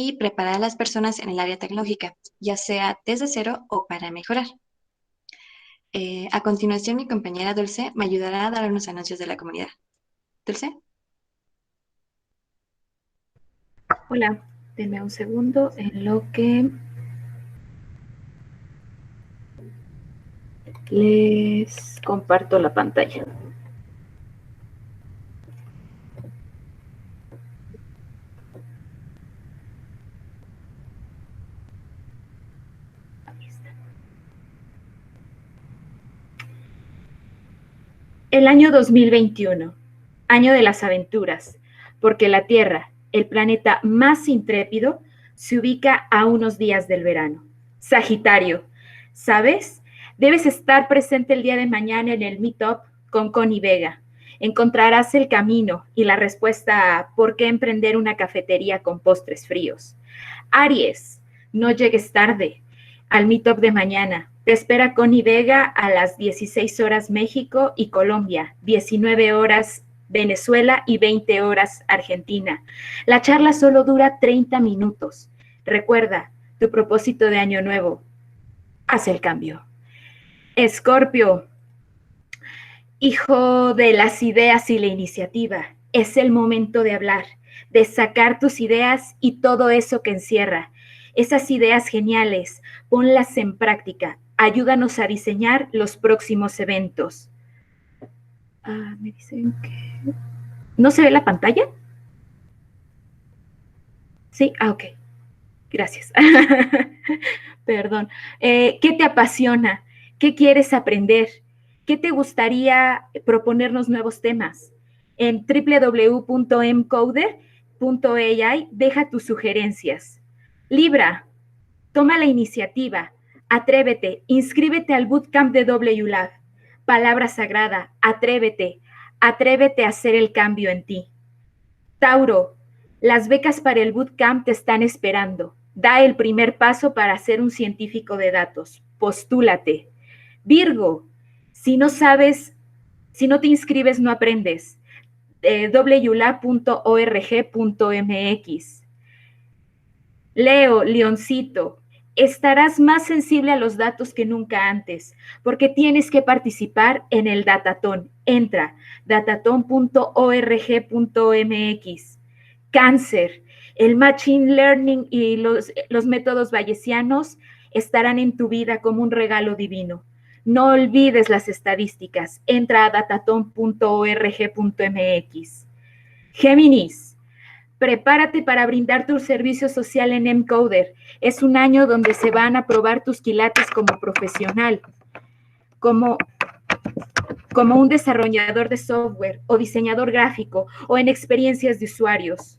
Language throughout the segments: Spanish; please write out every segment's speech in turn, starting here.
y preparar a las personas en el área tecnológica, ya sea desde cero o para mejorar. A continuación, mi compañera Dulce me ayudará a dar unos anuncios de la comunidad. Dulce. Hola, denme un segundo en lo que les comparto la pantalla. Ahí está. El año 2021, año de las aventuras, porque la Tierra, el planeta más intrépido, se ubica a unos días del verano. Sagitario, ¿sabes? Debes estar presente el día de mañana en el Meetup con Connie Vega. Encontrarás el camino y la respuesta a por qué emprender una cafetería con postres fríos. Aries, no llegues tarde al Meetup de mañana. Te espera Connie Vega a las 16 horas México y Colombia, 19 horas Venezuela y 20 horas Argentina. La charla solo dura 30 minutos. Recuerda, tu propósito de año nuevo, haz el cambio. Escorpio, hijo de las ideas y la iniciativa, es el momento de hablar, de sacar tus ideas y todo eso que encierra. Esas ideas geniales, ponlas en práctica. Ayúdanos a diseñar los próximos eventos. Me dicen que... ¿No se ve la pantalla? Sí, ok. Gracias. Perdón. ¿Qué te apasiona? ¿Qué quieres aprender? ¿Qué te gustaría proponernos nuevos temas? En www.mcoder.ai deja tus sugerencias. Libra, toma la iniciativa, atrévete, inscríbete al bootcamp de WLab. Palabra sagrada, atrévete, atrévete a hacer el cambio en ti. Tauro, las becas para el bootcamp te están esperando. Da el primer paso para ser un científico de datos. Postúlate. Virgo, si no sabes, si no te inscribes, no aprendes. wlab.org.mx. Leo, Leoncito, estarás más sensible a los datos que nunca antes, porque tienes que participar en el Datatón. Entra, dataton.org.mx. Cáncer, el Machine Learning y los métodos bayesianos estarán en tu vida como un regalo divino. No olvides las estadísticas. Entra a dataton.org.mx. Géminis, prepárate para brindar tu servicio social en Mcoder. Es un año donde se van a probar tus quilates como profesional, como un desarrollador de software o diseñador gráfico o en experiencias de usuarios.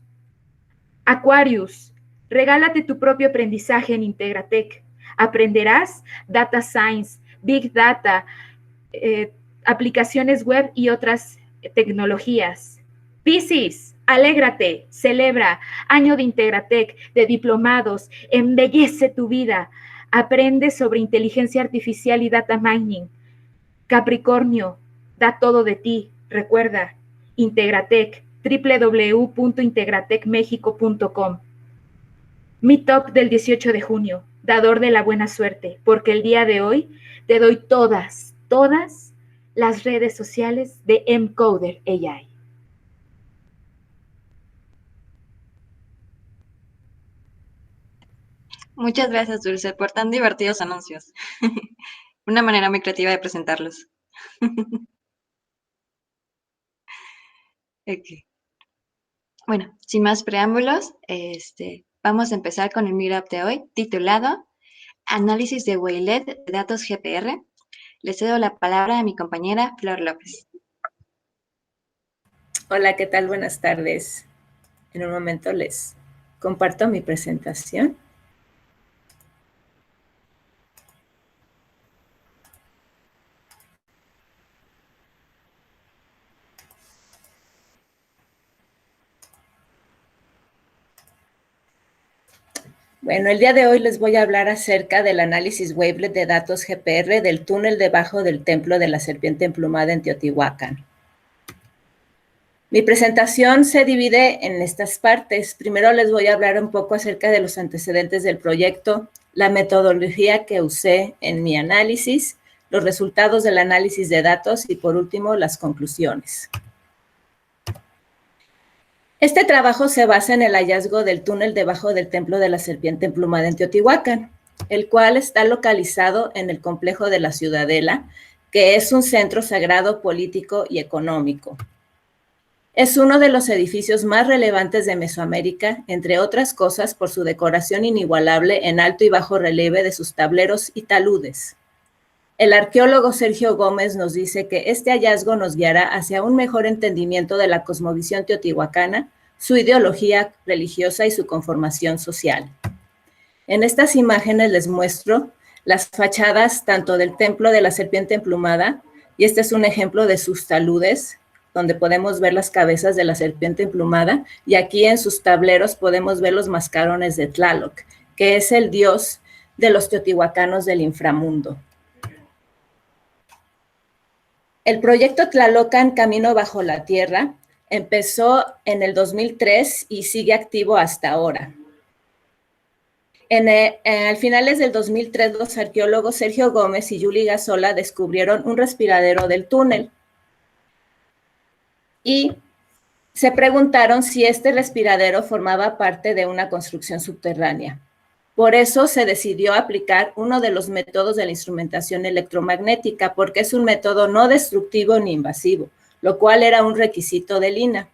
Aquarius, regálate tu propio aprendizaje en Integratec. Aprenderás Data Science, Big Data, aplicaciones web y otras tecnologías. Piscis, alégrate, celebra, año de Integratec, de diplomados, embellece tu vida, aprende sobre inteligencia artificial y data mining. Capricornio, da todo de ti, recuerda, Integratec, www.integratecmexico.com. Meetup del 18 de junio, dador de la buena suerte, porque el día de hoy te doy todas las redes sociales de Mcoder AI. Muchas gracias, Dulce, por tan divertidos anuncios. Una manera muy creativa de presentarlos. Okay. Bueno, sin más preámbulos, vamos a empezar con el meetup de hoy, titulado Análisis de Wavelet de datos GPR. Le cedo la palabra a mi compañera Flor López. Hola, ¿qué tal? Buenas tardes. En un momento les comparto mi presentación. Bueno, el día de hoy les voy a hablar acerca del análisis wavelet de datos GPR del túnel debajo del templo de la serpiente emplumada en Teotihuacán. Mi presentación se divide en estas partes. Primero les voy a hablar un poco acerca de los antecedentes del proyecto, la metodología que usé en mi análisis, los resultados del análisis de datos y, por último, las conclusiones. Este trabajo se basa en el hallazgo del túnel debajo del Templo de la Serpiente Emplumada en Teotihuacán, el cual está localizado en el complejo de la Ciudadela, que es un centro sagrado político y económico. Es uno de los edificios más relevantes de Mesoamérica, entre otras cosas por su decoración inigualable en alto y bajo relieve de sus tableros y taludes. El arqueólogo Sergio Gómez nos dice que este hallazgo nos guiará hacia un mejor entendimiento de la cosmovisión teotihuacana, su ideología religiosa y su conformación social. En estas imágenes les muestro las fachadas tanto del Templo de la Serpiente Emplumada, y este es un ejemplo de sus taludes, donde podemos ver las cabezas de la serpiente emplumada, y aquí en sus tableros podemos ver los mascarones de Tlaloc, que es el dios de los teotihuacanos del inframundo. El proyecto Tlalocan Camino Bajo la Tierra empezó en el 2003 y sigue activo hasta ahora. Al finales del 2003, los arqueólogos Sergio Gómez y Yuli Gazola descubrieron un respiradero del túnel y se preguntaron si este respiradero formaba parte de una construcción subterránea. Por eso se decidió aplicar uno de los métodos de la instrumentación electromagnética, porque es un método no destructivo ni invasivo, lo cual era un requisito del INAH.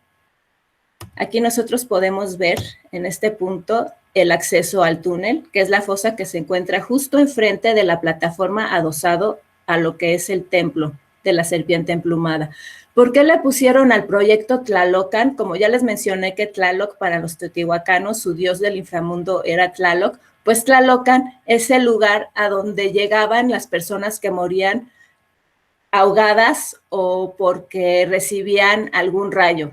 Aquí nosotros podemos ver en este punto el acceso al túnel, que es la fosa que se encuentra justo enfrente de la plataforma adosado a lo que es el templo de la serpiente emplumada. ¿Por qué le pusieron al proyecto Tlalocan? Como ya les mencioné que Tlaloc para los teotihuacanos, su dios del inframundo era Tlaloc, pues Tlalocan es el lugar a donde llegaban las personas que morían ahogadas o porque recibían algún rayo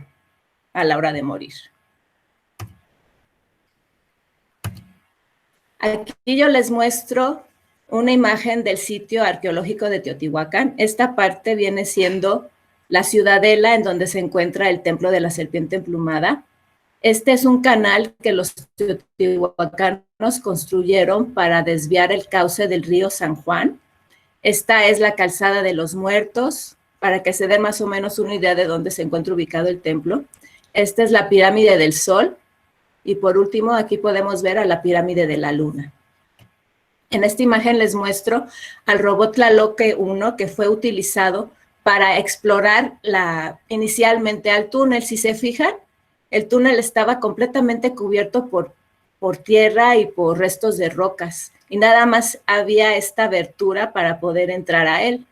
a la hora de morir. Aquí yo les muestro una imagen del sitio arqueológico de Teotihuacán. Esta parte viene siendo la ciudadela en donde se encuentra el Templo de la Serpiente Emplumada. Este es un canal que los teotihuacanos construyeron para desviar el cauce del río San Juan. Esta es la calzada de los muertos, para que se den más o menos una idea de dónde se encuentra ubicado el templo. Esta es la pirámide del Sol. Y por último, aquí podemos ver a la pirámide de la Luna. En esta imagen les muestro al robot Tlaloque 1 que fue utilizado para explorar inicialmente al túnel. Si se fijan, el túnel estaba completamente cubierto por tierra y por restos de rocas, y nada más había esta abertura para poder entrar a él.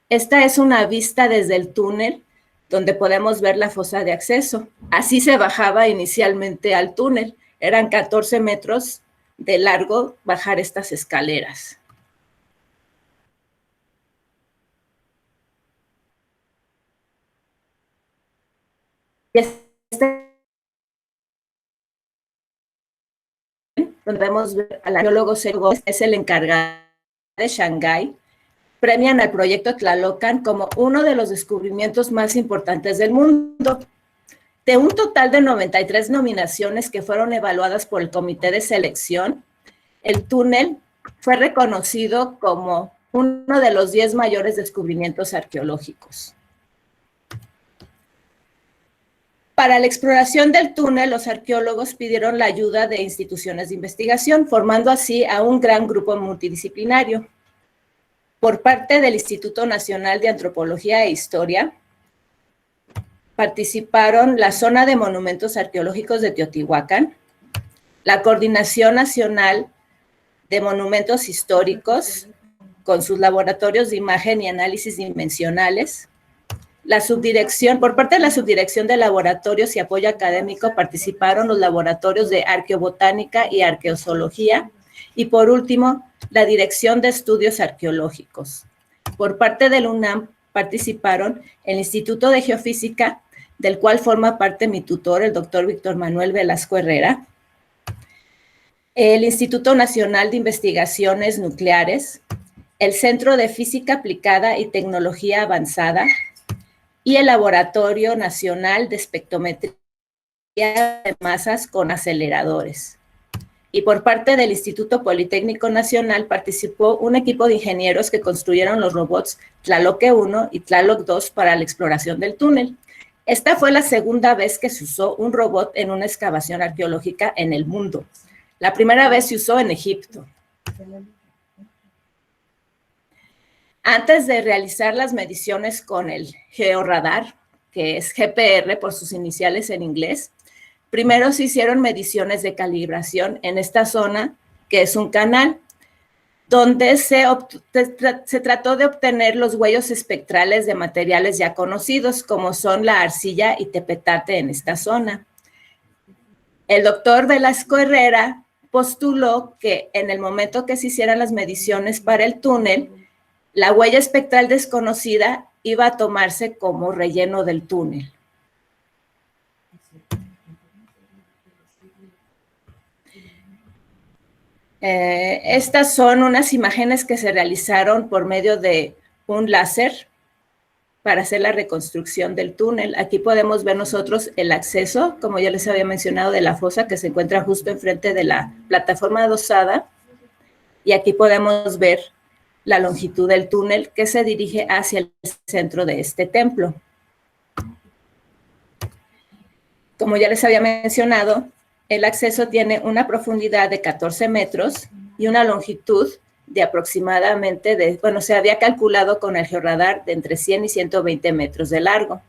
Esta es una vista desde el túnel, donde podemos ver la fosa de acceso. Así se bajaba inicialmente al túnel. Eran 14 metros de largo bajar estas escaleras. Donde vemos al arqueólogo Sergio Gómez, es el encargado de Shanghái. Premian al proyecto Tlalocan como uno de los descubrimientos más importantes del mundo. De un total de 93 nominaciones que fueron evaluadas por el comité de selección, el túnel fue reconocido como uno de los 10 mayores descubrimientos arqueológicos. Para la exploración del túnel, los arqueólogos pidieron la ayuda de instituciones de investigación, formando así a un gran grupo multidisciplinario. Por parte del Instituto Nacional de Antropología e Historia, participaron la Zona de Monumentos Arqueológicos de Teotihuacán, la Coordinación Nacional de Monumentos Históricos, con sus laboratorios de imagen y análisis dimensionales, por parte de la Subdirección de Laboratorios y Apoyo Académico participaron los laboratorios de Arqueobotánica y Arqueozoología, y por último, la Dirección de Estudios Arqueológicos. Por parte del UNAM participaron el Instituto de Geofísica, del cual forma parte mi tutor, el doctor Víctor Manuel Velasco Herrera, el Instituto Nacional de Investigaciones Nucleares, el Centro de Física Aplicada y Tecnología Avanzada, y el Laboratorio Nacional de Espectrometría de Masas con aceleradores. Y por parte del Instituto Politécnico Nacional participó un equipo de ingenieros que construyeron los robots Tlaloc 1 y Tlaloc 2 para la exploración del túnel. Esta fue la segunda vez que se usó un robot en una excavación arqueológica en el mundo. La primera vez se usó en Egipto. Antes de realizar las mediciones con el georradar, que es GPR por sus iniciales en inglés, primero se hicieron mediciones de calibración en esta zona, que es un canal, donde se trató de obtener los huellos espectrales de materiales ya conocidos, como son la arcilla y tepetate en esta zona. El doctor Velasco Herrera postuló que en el momento que se hicieran las mediciones para el túnel, la huella espectral desconocida iba a tomarse como relleno del túnel. Estas son unas imágenes que se realizaron por medio de un láser para hacer la reconstrucción del túnel. Aquí podemos ver nosotros el acceso, como ya les había mencionado, de la fosa que se encuentra justo enfrente de la plataforma adosada. Y aquí podemos ver la longitud del túnel que se dirige hacia el centro de este templo. Como ya les había mencionado, el acceso tiene una profundidad de 14 metros y una longitud de aproximadamente, se había calculado con el georradar de entre 100 y 120 metros de largo.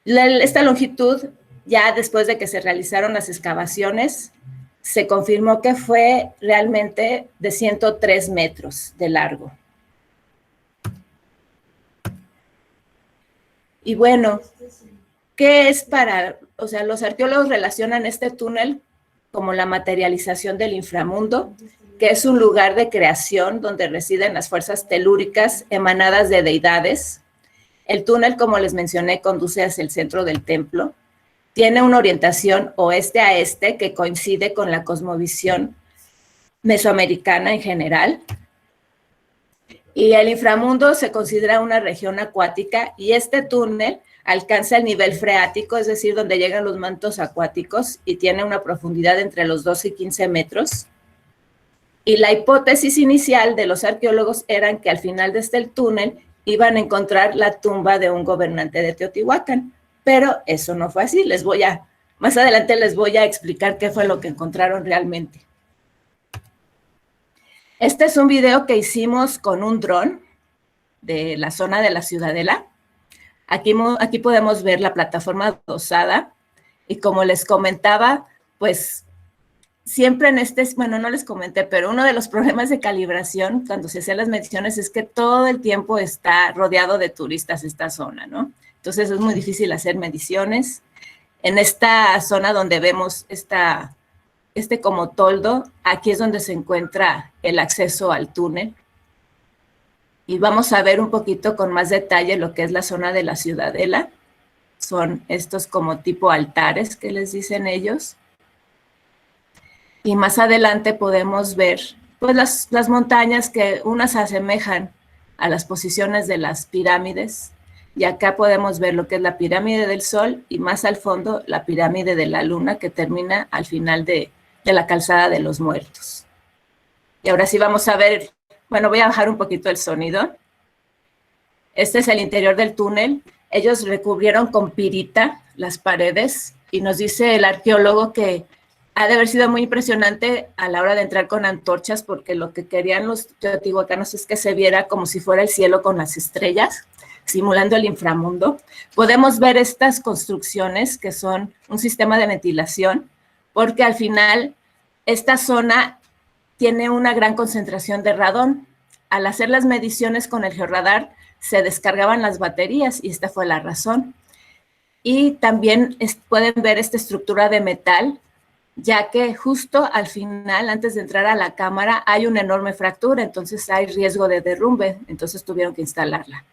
Esta longitud, ya después de que se realizaron las excavaciones, se confirmó que fue realmente de 103 metros de largo. Y bueno, ¿qué es los arqueólogos relacionan este túnel como la materialización del inframundo, que es un lugar de creación donde residen las fuerzas telúricas emanadas de deidades. El túnel, como les mencioné, conduce hacia el centro del templo. Tiene una orientación oeste a este que coincide con la cosmovisión mesoamericana en general. Y el inframundo se considera una región acuática y este túnel alcanza el nivel freático, es decir, donde llegan los mantos acuáticos y tiene una profundidad entre los 12 y 15 metros. Y la hipótesis inicial de los arqueólogos eran que al final de este túnel iban a encontrar la tumba de un gobernante de Teotihuacán, pero eso no fue así. Más adelante les voy a explicar qué fue lo que encontraron realmente. Este es un video que hicimos con un dron de la zona de la Ciudadela. Aquí podemos ver la plataforma adosada y como les comentaba, pues siempre no les comenté, pero uno de los problemas de calibración cuando se hacen las mediciones es que todo el tiempo está rodeado de turistas esta zona, ¿no? Entonces es muy difícil hacer mediciones. En esta zona donde vemos este como toldo, aquí es donde se encuentra el acceso al túnel. Y vamos a ver un poquito con más detalle lo que es la zona de la Ciudadela. Son estos como tipo altares que les dicen ellos. Y más adelante podemos ver pues las montañas que unas se asemejan a las posiciones de las pirámides. Y acá podemos ver lo que es la pirámide del Sol y más al fondo la pirámide de la Luna que termina al final de la calzada de los Muertos. Y ahora sí vamos a ver, voy a bajar un poquito el sonido. Este es el interior del túnel. Ellos recubrieron con pirita las paredes y nos dice el arqueólogo que ha de haber sido muy impresionante a la hora de entrar con antorchas porque lo que querían los teotihuacanos es que se viera como si fuera el cielo con las estrellas, simulando el inframundo. Podemos ver estas construcciones que son un sistema de ventilación porque al final esta zona tiene una gran concentración de radón. Al hacer las mediciones con el georradar se descargaban las baterías y esta fue la razón. Y también pueden ver esta estructura de metal, ya que justo al final, antes de entrar a la cámara, hay una enorme fractura, entonces hay riesgo de derrumbe, entonces tuvieron que instalarla.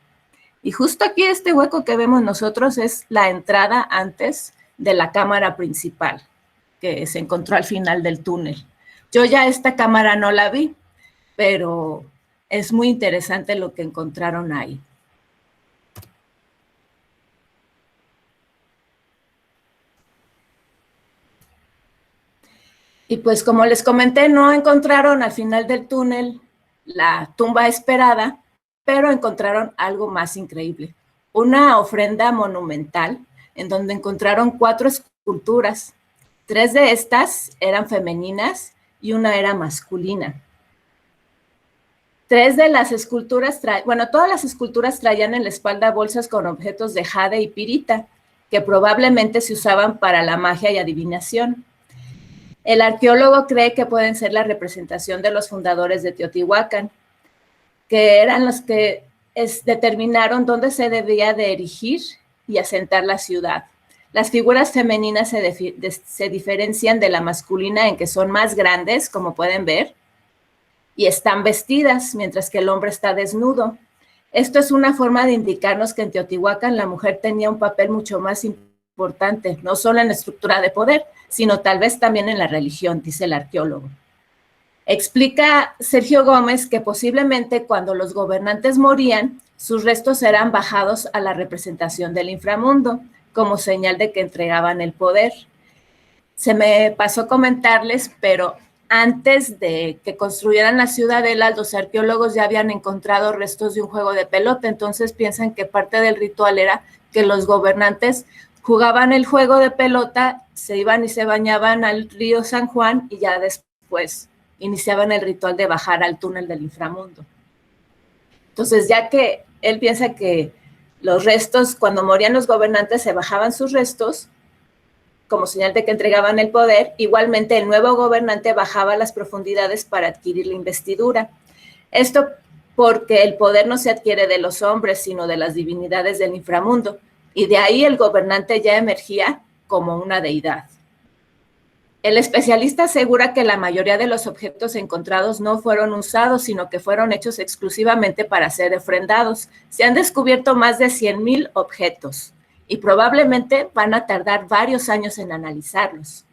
Y justo aquí este hueco que vemos nosotros es la entrada antes de la cámara principal, que se encontró al final del túnel. Yo ya esta cámara no la vi, pero es muy interesante lo que encontraron ahí. Y pues como les comenté, no encontraron al final del túnel la tumba esperada, pero encontraron algo más increíble, una ofrenda monumental en donde encontraron 4 esculturas. 3 de estas eran femeninas y una era masculina. 3 de las esculturas, todas las esculturas traían en la espalda bolsas con objetos de jade y pirita, que probablemente se usaban para la magia y adivinación. El arqueólogo cree que pueden ser la representación de los fundadores de Teotihuacán, que eran los que determinaron dónde se debía de erigir y asentar la ciudad. Las figuras femeninas se diferencian de la masculina en que son más grandes, como pueden ver, y están vestidas, mientras que el hombre está desnudo. Esto es una forma de indicarnos que en Teotihuacán la mujer tenía un papel mucho más importante, no solo en la estructura de poder, sino tal vez también en la religión, dice el arqueólogo. Explica Sergio Gómez que posiblemente cuando los gobernantes morían, sus restos eran bajados a la representación del inframundo, como señal de que entregaban el poder. Se me pasó comentarles, pero antes de que construyeran la ciudadela, los arqueólogos ya habían encontrado restos de un juego de pelota, entonces piensan que parte del ritual era que los gobernantes jugaban el juego de pelota, se iban y se bañaban al río San Juan y ya después iniciaban el ritual de bajar al túnel del inframundo. Entonces, ya que él piensa que los restos, cuando morían los gobernantes, se bajaban sus restos, como señal de que entregaban el poder, igualmente el nuevo gobernante bajaba a las profundidades para adquirir la investidura. Esto porque el poder no se adquiere de los hombres, sino de las divinidades del inframundo, y de ahí el gobernante ya emergía como una deidad. El especialista asegura que la mayoría de los objetos encontrados no fueron usados, sino que fueron hechos exclusivamente para ser ofrendados. Se han descubierto más de 100,000 objetos y probablemente van a tardar varios años en analizarlos.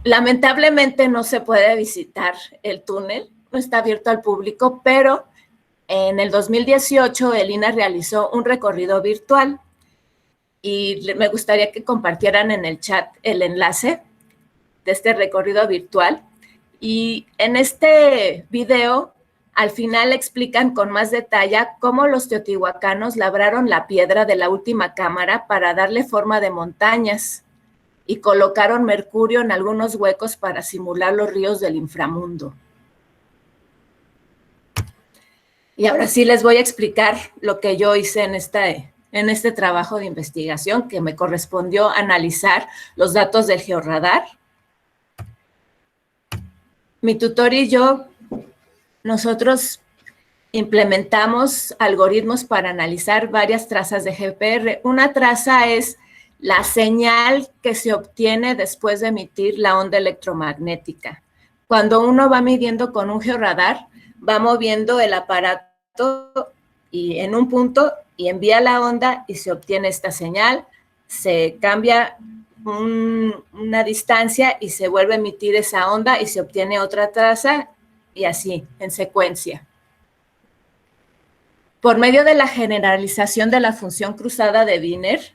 Lamentablemente no se puede visitar el túnel, no está abierto al público, pero en el 2018 el INAH realizó un recorrido virtual y me gustaría que compartieran en el chat el enlace de este recorrido virtual. Y en este video, al final explican con más detalle cómo los teotihuacanos labraron la piedra de la última cámara para darle forma de montañas y colocaron mercurio en algunos huecos para simular los ríos del inframundo. Y ahora sí les voy a explicar lo que yo hice en este trabajo de investigación, que me correspondió analizar los datos del georradar. Mi tutor y yo, nosotros implementamos algoritmos para analizar varias trazas de GPR. Una traza es la señal que se obtiene después de emitir la onda electromagnética. Cuando uno va midiendo con un georradar, va moviendo el aparato y en un punto y envía la onda y se obtiene esta señal, se cambia una distancia y se vuelve a emitir esa onda y se obtiene otra traza y así, en secuencia. Por medio de la generalización de la función cruzada de Wiener,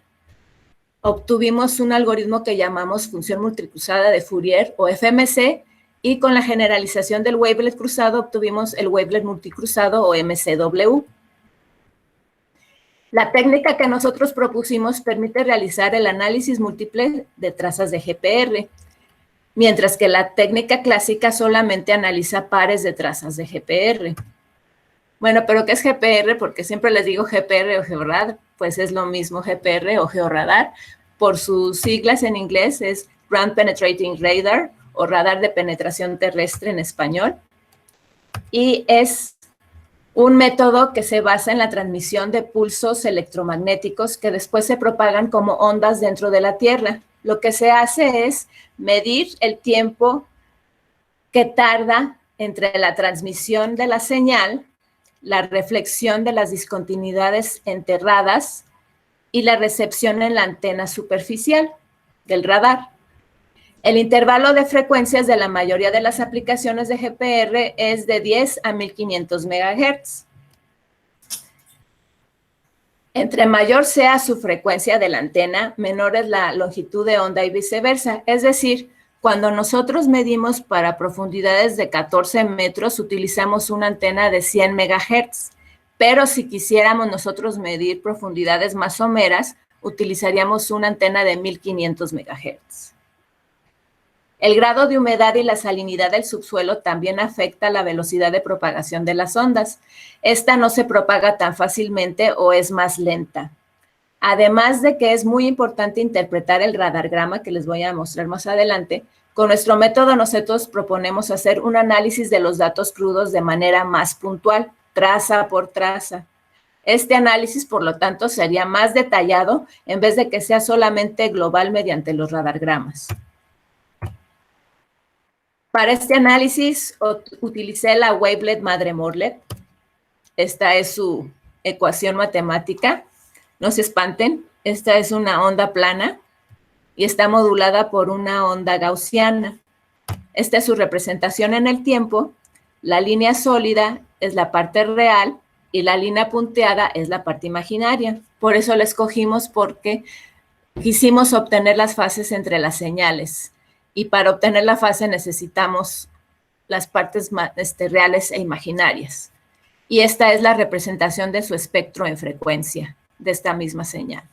obtuvimos un algoritmo que llamamos función multicruzada de Fourier o FMC, y con la generalización del wavelet cruzado obtuvimos el wavelet multicruzado o MCW. La técnica que nosotros propusimos permite realizar el análisis múltiple de trazas de GPR, mientras que la técnica clásica solamente analiza pares de trazas de GPR. Bueno, pero ¿qué es GPR? Porque siempre les digo GPR o georradar, pues es lo mismo GPR o georradar. Por sus siglas en inglés es Ground Penetrating Radar o radar de penetración terrestre en español. Y es un método que se basa en la transmisión de pulsos electromagnéticos que después se propagan como ondas dentro de la Tierra. Lo que se hace es medir el tiempo que tarda entre la transmisión de la señal, la reflexión de las discontinuidades enterradas y la recepción en la antena superficial del radar. El intervalo de frecuencias de la mayoría de las aplicaciones de GPR es de 10 a 1500 MHz. Entre mayor sea su frecuencia de la antena, menor es la longitud de onda y viceversa. Es decir, cuando nosotros medimos para profundidades de 14 metros, utilizamos una antena de 100 megahertz, pero si quisiéramos nosotros medir profundidades más someras, utilizaríamos una antena de 1500 megahertz. El grado de humedad y la salinidad del subsuelo también afecta la velocidad de propagación de las ondas. Esta no se propaga tan fácilmente o es más lenta. Además de que es muy importante interpretar el radargrama, que les voy a mostrar más adelante, con nuestro método nosotros proponemos hacer un análisis de los datos crudos de manera más puntual, traza por traza. Este análisis, por lo tanto, sería más detallado en vez de que sea solamente global mediante los radargramas. Para este análisis utilicé la wavelet Madre-Morlet. Esta es su ecuación matemática. No se espanten, esta es una onda plana y está modulada por una onda gaussiana. Esta es su representación en el tiempo. La línea sólida es la parte real y la línea punteada es la parte imaginaria. Por eso la escogimos, porque quisimos obtener las fases entre las señales. Y para obtener la fase necesitamos las partes reales e imaginarias. Y esta es la representación de su espectro en frecuencia de esta misma señal.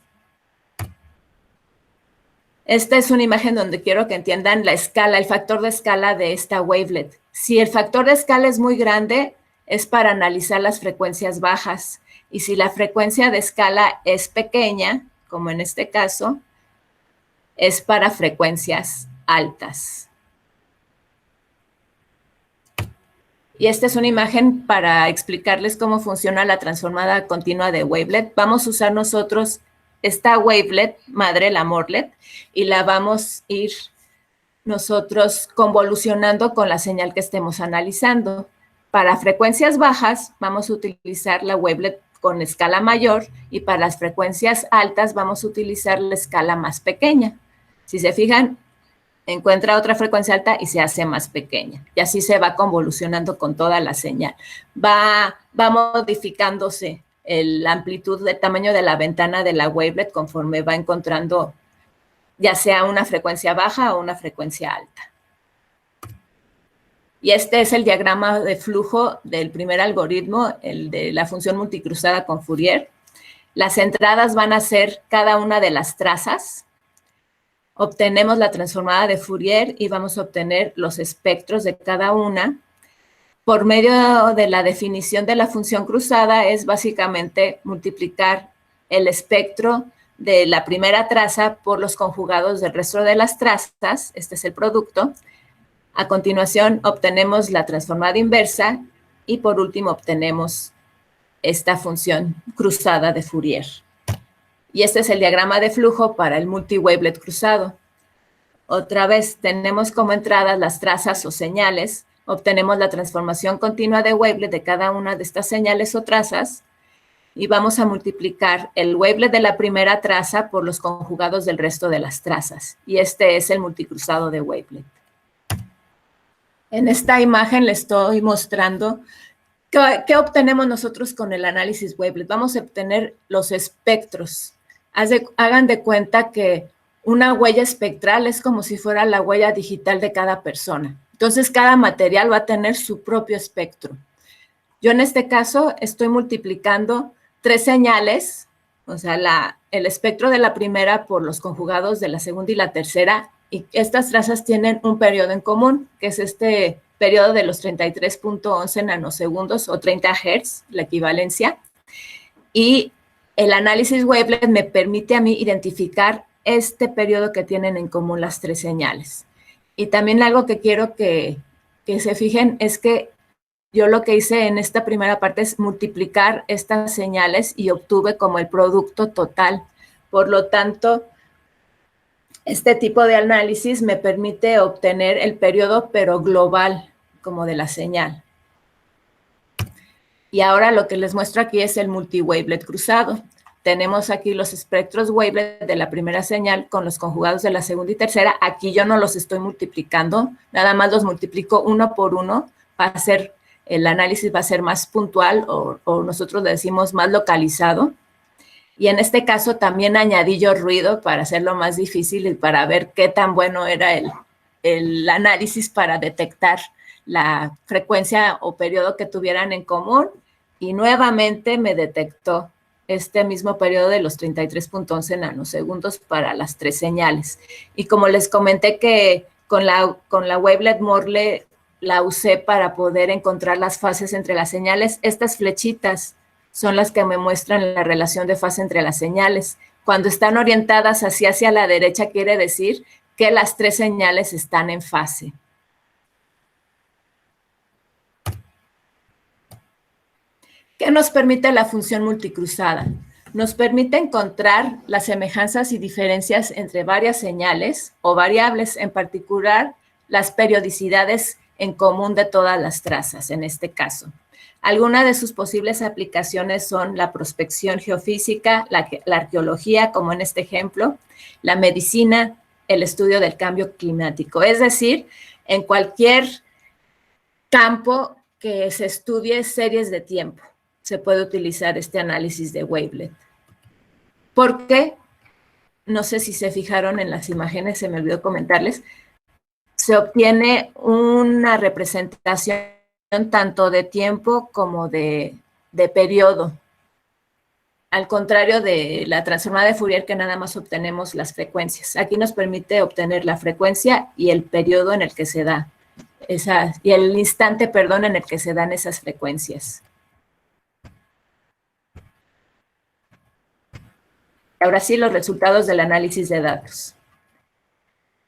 Esta es una imagen donde quiero que entiendan la escala, el factor de escala de esta wavelet. Si el factor de escala es muy grande, es para analizar las frecuencias bajas. Y si la frecuencia de escala es pequeña, como en este caso, es para frecuencias altas. Y esta es una imagen para explicarles cómo funciona la transformada continua de wavelet. Vamos a usar nosotros esta wavelet madre, la Morlet, y la vamos a ir nosotros convolucionando con la señal que estemos analizando. Para frecuencias bajas vamos a utilizar la wavelet con escala mayor y para las frecuencias altas vamos a utilizar la escala más pequeña. Si se fijan, encuentra otra frecuencia alta y se hace más pequeña. Y así se va convolucionando con toda la señal. Va modificándose la amplitud del tamaño de la ventana de la wavelet conforme va encontrando ya sea una frecuencia baja o una frecuencia alta. Y este es el diagrama de flujo del primer algoritmo, el de la función multicruzada con Fourier. Las entradas van a ser cada una de las trazas. Obtenemos la transformada de Fourier y vamos a obtener los espectros de cada una. Por medio de la definición de la función cruzada es básicamente multiplicar el espectro de la primera traza por los conjugados del resto de las trazas. Este es el producto. A continuación obtenemos la transformada inversa y por último obtenemos esta función cruzada de Fourier. Y este es el diagrama de flujo para el multi-wavelet cruzado. Otra vez tenemos como entradas las trazas o señales. Obtenemos la transformación continua de wavelet de cada una de estas señales o trazas y vamos a multiplicar el wavelet de la primera traza por los conjugados del resto de las trazas. Y este es el multicruzado de wavelet. En esta imagen les estoy mostrando qué obtenemos nosotros con el análisis wavelet. Vamos a obtener los espectros. Hagan de cuenta que una huella espectral es como si fuera la huella digital de cada persona. Entonces, cada material va a tener su propio espectro. Yo en este caso estoy multiplicando 3 señales, o sea, el espectro de la primera por los conjugados de la segunda y la tercera, y estas trazas tienen un periodo en común, que es este periodo de los 33.11 nanosegundos o 30 Hz, la equivalencia, y el análisis wavelet me permite a mí identificar este periodo que tienen en común las 3 señales. Y también algo que quiero que se fijen es que yo lo que hice en esta primera parte es multiplicar estas señales y obtuve como el producto total. Por lo tanto, este tipo de análisis me permite obtener el periodo, pero global, como de la señal. Y ahora lo que les muestro aquí es el multi-wavelet cruzado. Tenemos aquí los espectros wavelet de la primera señal con los conjugados de la segunda y tercera. Aquí yo no los estoy multiplicando, nada más los multiplico uno por uno. El análisis va a ser más puntual o nosotros le decimos más localizado. Y en este caso también añadí yo ruido para hacerlo más difícil y para ver qué tan bueno era el análisis para detectar la frecuencia o periodo que tuvieran en común y nuevamente me detectó este mismo periodo de los 33.11 nanosegundos para las 3 señales. Y como les comenté que con la wavelet Morle la usé para poder encontrar las fases entre las señales, estas flechitas son las que me muestran la relación de fase entre las señales. Cuando están orientadas hacia la derecha, quiere decir que las 3 señales están en fase. ¿Qué nos permite la función multicruzada? Nos permite encontrar las semejanzas y diferencias entre varias señales o variables, en particular las periodicidades en común de todas las trazas, en este caso. Algunas de sus posibles aplicaciones son la prospección geofísica, la arqueología, como en este ejemplo, la medicina, el estudio del cambio climático. Es decir, en cualquier campo que se estudie series de tiempo, se puede utilizar este análisis de wavelet. Porque, no sé si se fijaron en las imágenes, se me olvidó comentarles, se obtiene una representación tanto de tiempo como de periodo. Al contrario de la transformada de Fourier, que nada más obtenemos las frecuencias. Aquí nos permite obtener la frecuencia y el periodo en el que se da, y el instante, perdón, en el que se dan esas frecuencias. Ahora sí, los resultados del análisis de datos.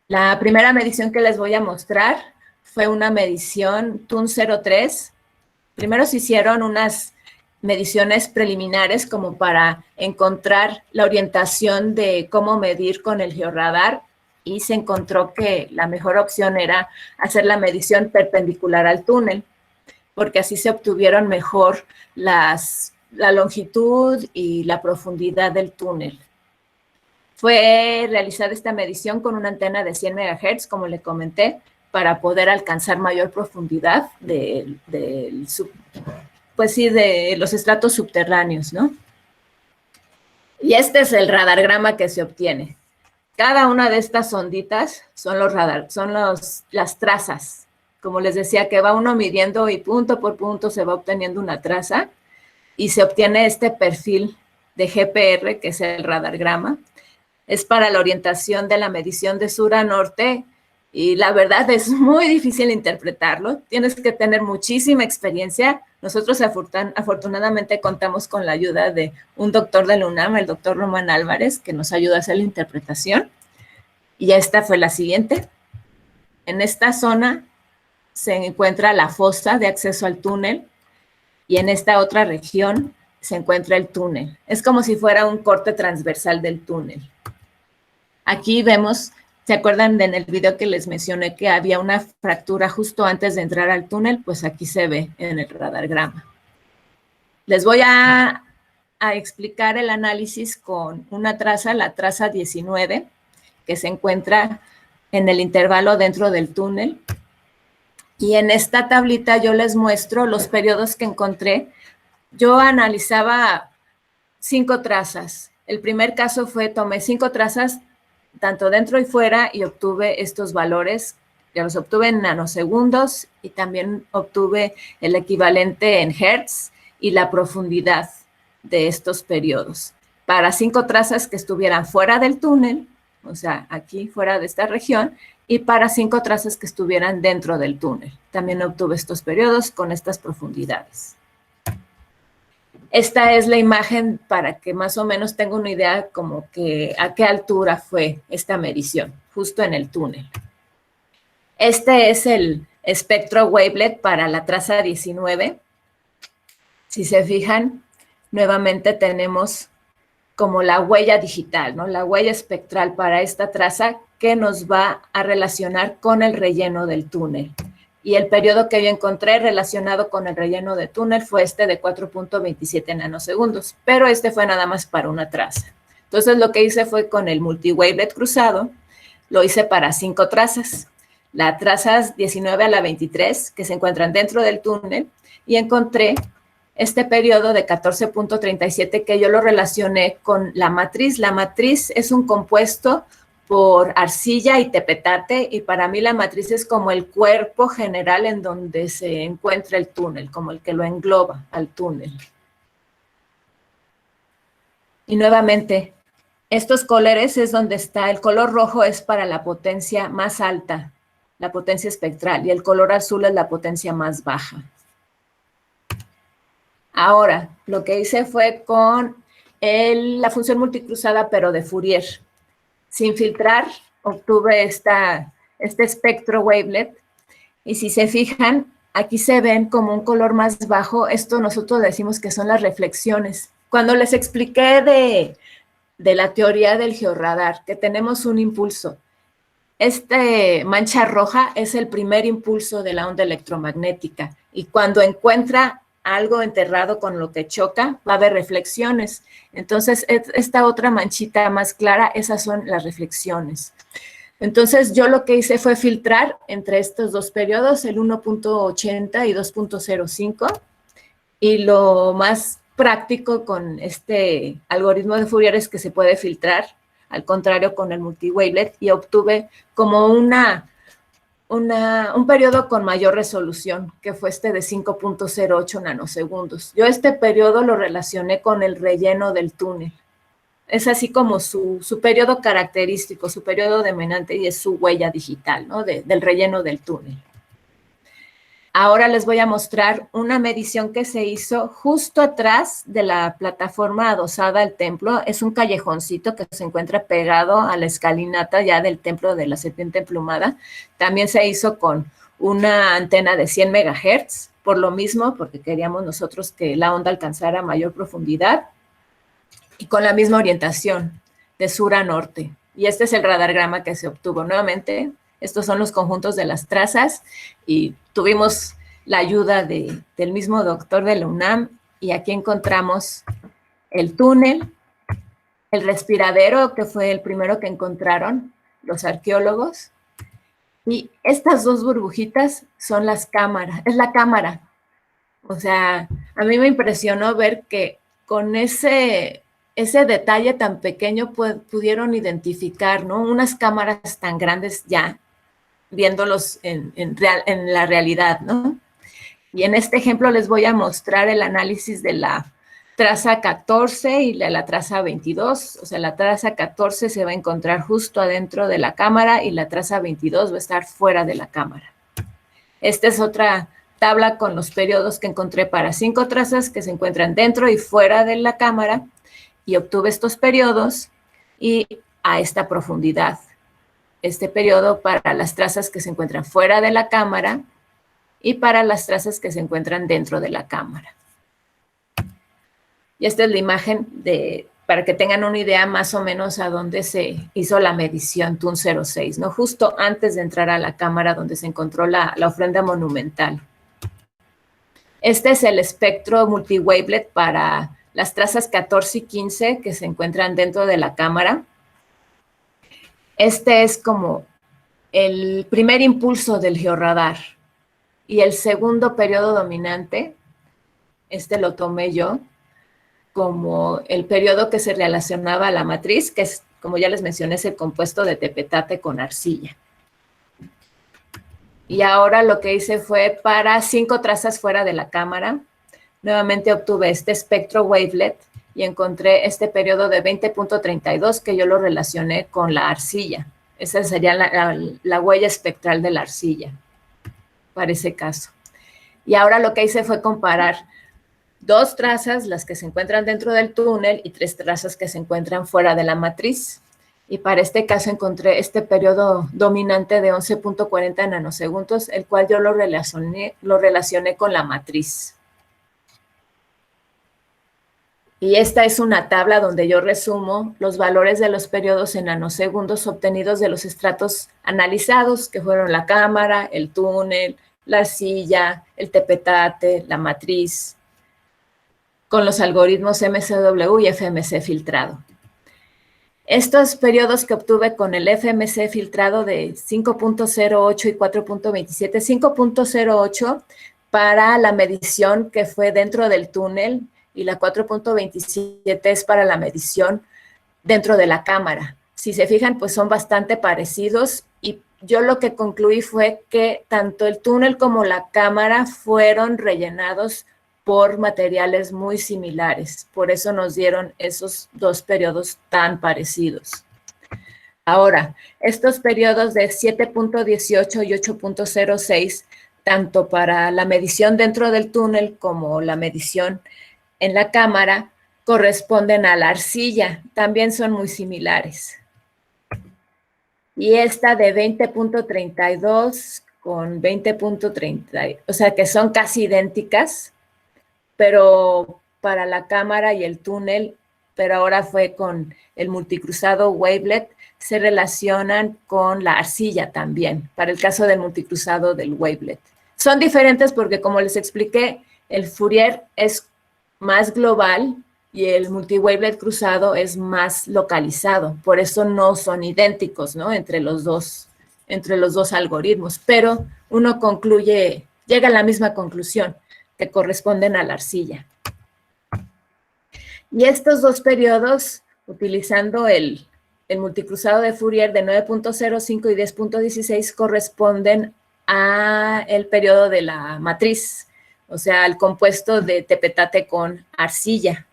La primera medición que les voy a mostrar fue una medición TUN 03. Primero se hicieron unas mediciones preliminares como para encontrar la orientación de cómo medir con el georradar y se encontró que la mejor opción era hacer la medición perpendicular al túnel, porque así se obtuvieron mejor la longitud y la profundidad del túnel. Fue realizada esta medición con una antena de 100 MHz, como le comenté, para poder alcanzar mayor profundidad de los estratos subterráneos, ¿no? Y este es el radargrama que se obtiene. Cada una de estas onditas son las trazas. Como les decía, que va uno midiendo y punto por punto se va obteniendo una traza y se obtiene este perfil de GPR, que es el radargrama. Es para la orientación de la medición de sur a norte y la verdad es muy difícil interpretarlo. Tienes que tener muchísima experiencia. Nosotros afortunadamente contamos con la ayuda de un doctor del UNAM, el doctor Román Álvarez, que nos ayuda a hacer la interpretación. Y esta fue la siguiente. En esta zona se encuentra la fosa de acceso al túnel y en esta otra región se encuentra el túnel. Es como si fuera un corte transversal del túnel. Aquí vemos, ¿se acuerdan en el video que les mencioné que había una fractura justo antes de entrar al túnel? Pues aquí se ve en el radargrama. Les voy a explicar el análisis con una traza, la traza 19, que se encuentra en el intervalo dentro del túnel. Y en esta tablita yo les muestro los periodos que encontré. Yo analizaba 5 trazas. El primer caso fue, tomé 5 trazas tanto dentro y fuera y obtuve estos valores. Ya los obtuve en nanosegundos y también obtuve el equivalente en hertz y la profundidad de estos periodos. Para 5 trazas que estuvieran fuera del túnel, o sea, aquí fuera de esta región, y para 5 trazas que estuvieran dentro del túnel. También obtuve estos periodos con estas profundidades. Esta es la imagen para que más o menos tenga una idea como que a qué altura fue esta medición, justo en el túnel. Este es el espectro wavelet para la traza 19. Si se fijan, nuevamente tenemos como la huella digital, ¿no? La huella espectral para esta traza que nos va a relacionar con el relleno del túnel. Y el periodo que yo encontré relacionado con el relleno de túnel fue este de 4.27 nanosegundos, pero este fue nada más para una traza. Entonces lo que hice fue con el multiwavelet cruzado, lo hice para 5 trazas. Las trazas 19 a la 23 que se encuentran dentro del túnel y encontré este periodo de 14.37 que yo lo relacioné con la matriz. La matriz es un compuesto por arcilla y tepetate, y para mí la matriz es como el cuerpo general en donde se encuentra el túnel, como el que lo engloba al túnel. Y nuevamente, estos colores es donde está, el color rojo es para la potencia más alta, la potencia espectral, y el color azul es la potencia más baja. Ahora, lo que hice fue con la función multicruzada, pero de Fourier. Sin filtrar, obtuve este espectro wavelet, y si se fijan, aquí se ven como un color más bajo. Esto nosotros decimos que son las reflexiones. Cuando les expliqué de la teoría del georradar, que tenemos un impulso, mancha roja es el primer impulso de la onda electromagnética, y cuando encuentra algo enterrado con lo que choca, va a haber reflexiones. Entonces, esta otra manchita más clara, esas son las reflexiones. Entonces, yo lo que hice fue filtrar entre estos dos periodos, el 1.80 y 2.05, y lo más práctico con este algoritmo de Fourier es que se puede filtrar, al contrario con el multiwavelet, y obtuve como un periodo con mayor resolución, que fue de 5.08 nanosegundos. Yo este periodo lo relacioné con el relleno del túnel. Es así como su periodo característico, su periodo dominante, y es su huella digital, ¿no? Del relleno del túnel. Ahora les voy a mostrar una medición que se hizo justo atrás de la plataforma adosada al templo. Es un callejoncito que se encuentra pegado a la escalinata ya del templo de la serpiente emplumada. También se hizo con una antena de 100 megahertz, por lo mismo, porque queríamos nosotros que la onda alcanzara mayor profundidad, y con la misma orientación, de sur a norte. Y este es el radargrama que se obtuvo. Nuevamente, estos son los conjuntos de las trazas, y tuvimos la ayuda del mismo doctor de la UNAM, y aquí encontramos el túnel, el respiradero, que fue el primero que encontraron los arqueólogos, y estas dos burbujitas son las cámaras, es la cámara. O sea, a mí me impresionó ver que con ese detalle tan pequeño pudieron identificar, ¿no?, unas cámaras tan grandes ya, viéndolos en la realidad, ¿no? Y en este ejemplo les voy a mostrar el análisis de la traza 14 y de la traza 22. O sea, la traza 14 se va a encontrar justo adentro de la cámara, y la traza 22 va a estar fuera de la cámara. Esta es otra tabla con los periodos que encontré para 5 trazas que se encuentran dentro y fuera de la cámara, y obtuve estos periodos y a esta profundidad. Este periodo para las trazas que se encuentran fuera de la cámara y para las trazas que se encuentran dentro de la cámara. Y esta es la imagen para que tengan una idea más o menos a dónde se hizo la medición TUN 06, ¿no? Justo antes de entrar a la cámara donde se encontró la ofrenda monumental. Este es el espectro multiwavelet para las trazas 14 y 15 que se encuentran dentro de la cámara. Este es como el primer impulso del georradar, y el segundo periodo dominante, este lo tomé yo como el periodo que se relacionaba a la matriz, que es, como ya les mencioné, es el compuesto de tepetate con arcilla. Y ahora lo que hice fue para 5 trazas fuera de la cámara. Nuevamente obtuve este espectro wavelet y encontré este periodo de 20.32 que yo lo relacioné con la arcilla. Esa sería la huella espectral de la arcilla para ese caso. Y ahora lo que hice fue comparar 2 trazas, las que se encuentran dentro del túnel, y 3 trazas que se encuentran fuera de la matriz. Y para este caso encontré este periodo dominante de 11.40 nanosegundos, el cual yo lo relacioné con la matriz. Y esta es una tabla donde yo resumo los valores de los periodos en nanosegundos obtenidos de los estratos analizados, que fueron la cámara, el túnel, la arcilla, el tepetate, la matriz, con los algoritmos MCW y FMC filtrado. Estos periodos que obtuve con el FMC filtrado de 5.08 y 4.27, 5.08 para la medición que fue dentro del túnel, y la 4.27 es para la medición dentro de la cámara. si se fijan, pues son bastante parecidos y yo lo que concluí fue que tanto el túnel como la cámara fueron rellenados por materiales muy similares. Por eso nos dieron esos dos periodos tan parecidos. Ahora, estos periodos de 7.18 y 8.06, tanto para la medición dentro del túnel como la medición en la cámara, corresponden a la arcilla. También son muy similares. Y esta de 20.32 con 20.30, o sea que son casi idénticas, pero para la cámara y el túnel, pero ahora fue con el multicruzado wavelet, se relacionan con la arcilla también, para el caso del multicruzado del wavelet. Son diferentes porque, como les expliqué, el Fourier es más global y el multiwavelet cruzado es más localizado. Por eso no son idénticos, ¿no? Entre los dos algoritmos, pero uno concluye, llega a la misma conclusión, que corresponden a la arcilla. Y estos dos periodos, utilizando el multicruzado de Fourier de 9.05 y 10.16, corresponden a el periodo de la matriz, o sea, al compuesto de tepetate con arcilla.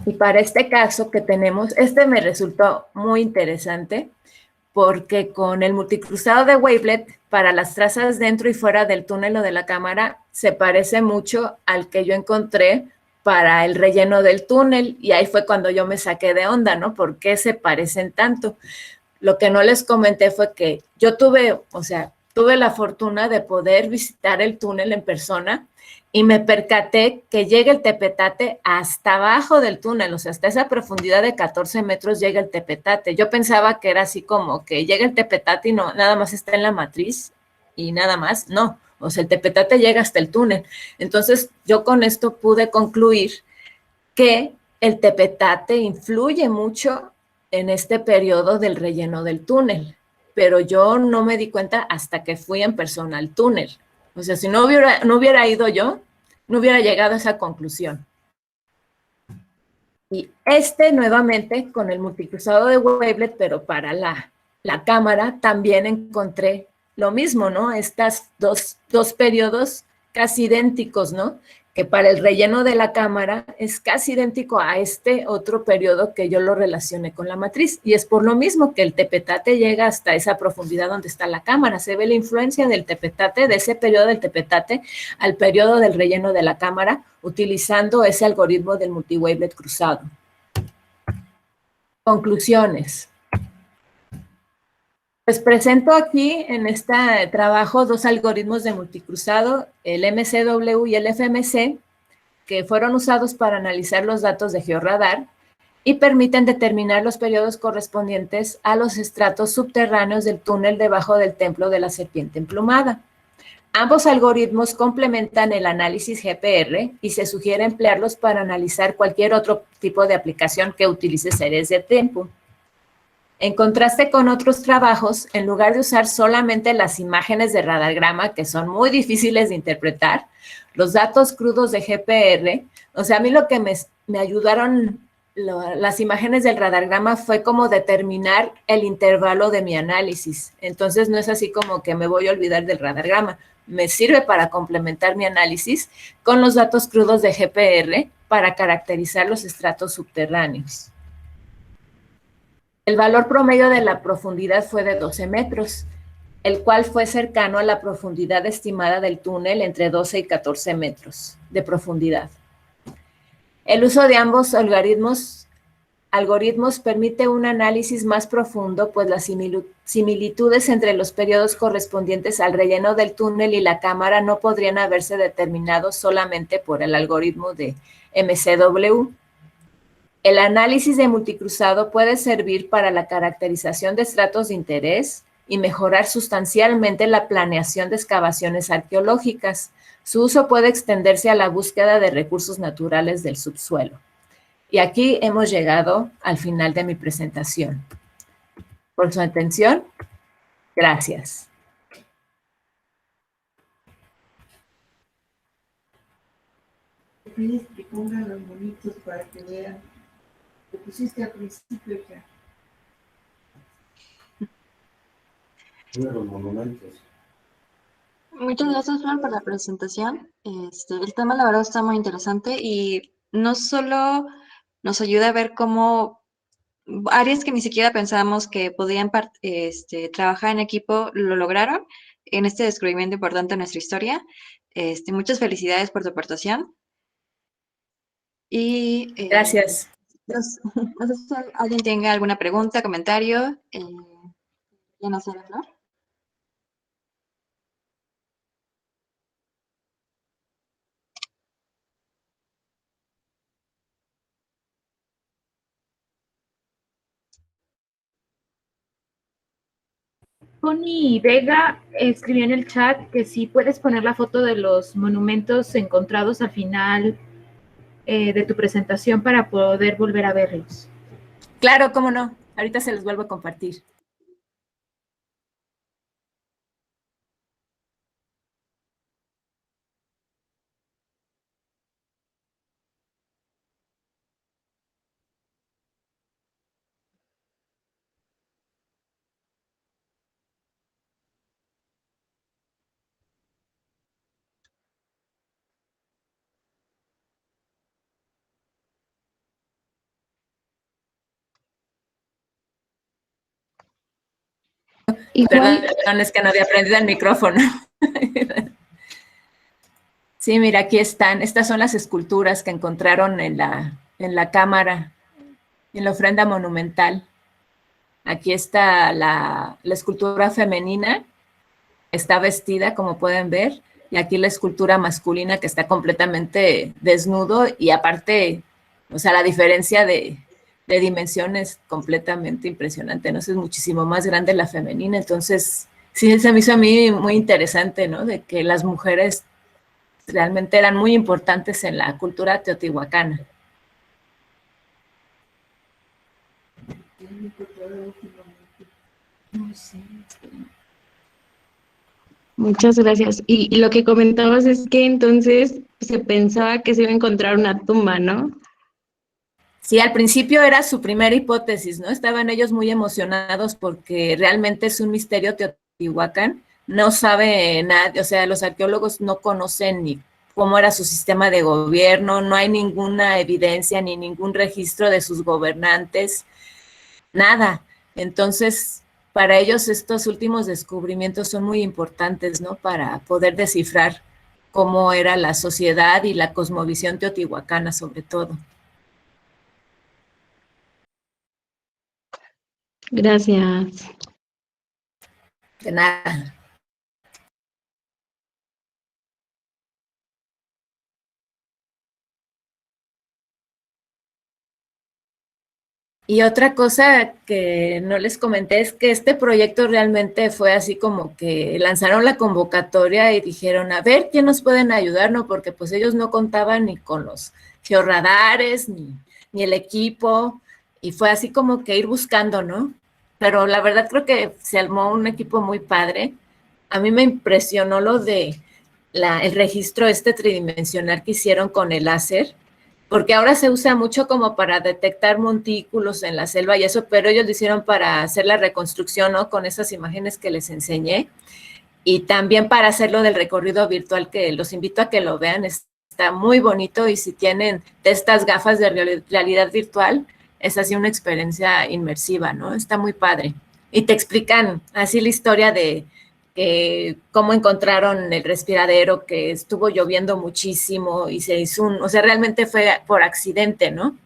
Y para este caso que tenemos, este me resultó muy interesante, porque con el multicruzado de wavelet, para las trazas dentro y fuera del túnel o de la cámara, se parece mucho al que yo encontré para el relleno del túnel, y ahí fue cuando yo me saqué de onda, ¿no? ¿Por qué se parecen tanto? Lo que no les comenté fue que yo tuve la fortuna de poder visitar el túnel en persona y me percaté que llega el tepetate hasta abajo del túnel, o sea, hasta esa profundidad de 14 metros llega el tepetate. Yo pensaba que era así como que llega el tepetate y no, nada más está en la matriz y nada más, no. O sea, el tepetate llega hasta el túnel. Entonces, yo con esto pude concluir que el tepetate influye mucho en este periodo del relleno del túnel, pero yo no me di cuenta hasta que fui en persona al túnel. O sea, si no hubiera ido yo, no hubiera llegado a esa conclusión. Y nuevamente, con el multicruzado de wavelet, pero para la cámara, también encontré lo mismo, ¿no? Estas dos periodos casi idénticos, ¿no? Que para el relleno de la cámara es casi idéntico a este otro periodo que yo lo relacioné con la matriz. Y es por lo mismo que el tepetate llega hasta esa profundidad donde está la cámara. Se ve la influencia del tepetate, de ese periodo del tepetate, al periodo del relleno de la cámara, utilizando ese algoritmo del multiwavelet cruzado. Conclusiones. Pues presento aquí en este trabajo dos algoritmos de multicruzado, el MCW y el FMC, que fueron usados para analizar los datos de georradar y permiten determinar los periodos correspondientes a los estratos subterráneos del túnel debajo del templo de la serpiente emplumada. Ambos algoritmos complementan el análisis GPR y se sugiere emplearlos para analizar cualquier otro tipo de aplicación que utilice series de tiempo. En contraste con otros trabajos, en lugar de usar solamente las imágenes de radargrama, que son muy difíciles de interpretar, los datos crudos de GPR, o sea, a mí lo que me ayudaron las imágenes del radargrama fue como determinar el intervalo de mi análisis. Entonces, no es así como que me voy a olvidar del radargrama. Me sirve para complementar mi análisis con los datos crudos de GPR para caracterizar los estratos subterráneos. El valor promedio de la profundidad fue de 12 metros, el cual fue cercano a la profundidad estimada del túnel entre 12 y 14 metros de profundidad. El uso de ambos algoritmos permite un análisis más profundo, pues las similitudes entre los periodos correspondientes al relleno del túnel y la cámara no podrían haberse determinado solamente por el algoritmo de MCW. El análisis de multicruzado puede servir para la caracterización de estratos de interés y mejorar sustancialmente la planeación de excavaciones arqueológicas. Su uso puede extenderse a la búsqueda de recursos naturales del subsuelo. Y aquí hemos llegado al final de mi presentación. Por su atención, gracias. Tienes que pongan los monitos para que vean. pusiste al principio ya. Uno de los monumentos. Muchas gracias, Flor, por la presentación. El tema, la verdad, está muy interesante y no solo nos ayuda a ver cómo áreas que ni siquiera pensábamos que podían trabajar en equipo lo lograron en este descubrimiento importante de nuestra historia. Muchas felicidades por tu aportación. Y Gracias. no sé si alguien tenga alguna pregunta, comentario. Ya no sé, Flor. Connie Vega escribió en el chat que si puedes poner la foto de los monumentos encontrados al final de tu presentación para poder volver a verlos. Claro, cómo no. Ahorita se los vuelvo a compartir. Perdón, es que no había prendido el micrófono. Sí, mira, aquí están. Estas son las esculturas que encontraron en la cámara, en la ofrenda monumental. Aquí está la escultura femenina, está vestida, como pueden ver, y aquí la escultura masculina que está completamente desnudo y aparte, o sea, la diferencia de dimensiones completamente impresionante, ¿no? Es muchísimo más grande la femenina, entonces sí, se me hizo a mí muy interesante, ¿no? De que las mujeres realmente eran muy importantes en la cultura teotihuacana. Muchas gracias. Y lo que comentabas es que entonces se pensaba que se iba a encontrar una tumba, ¿no? Sí, al principio era su primera hipótesis, ¿no? Estaban ellos muy emocionados porque realmente es un misterio Teotihuacán. No sabe nadie, o sea, los arqueólogos no conocen ni cómo era su sistema de gobierno, no hay ninguna evidencia ni ningún registro de sus gobernantes, nada. Entonces, para ellos estos últimos descubrimientos son muy importantes, ¿no? Para poder descifrar cómo era la sociedad y la cosmovisión teotihuacana sobre todo. Gracias. De nada. Y otra cosa que no les comenté es que este proyecto realmente fue así como que lanzaron la convocatoria y dijeron, a ver, ¿quién nos pueden ayudar? No, porque pues ellos no contaban ni con los georradares, ni el equipo, y fue así como que ir buscando, ¿no? Pero la verdad creo que se armó un equipo muy padre. A mí me impresionó lo de el registro tridimensional que hicieron con el láser, porque ahora se usa mucho como para detectar montículos en la selva y eso, pero ellos lo hicieron para hacer la reconstrucción, ¿no? Con esas imágenes que les enseñé, y también para hacerlo del recorrido virtual, que los invito a que lo vean, está muy bonito, y si tienen de estas gafas de realidad virtual, es así una experiencia inmersiva, ¿no? Está muy padre. Y te explican así la historia de cómo encontraron el respiradero, que estuvo lloviendo muchísimo y se hizo o sea, realmente fue por accidente, ¿no?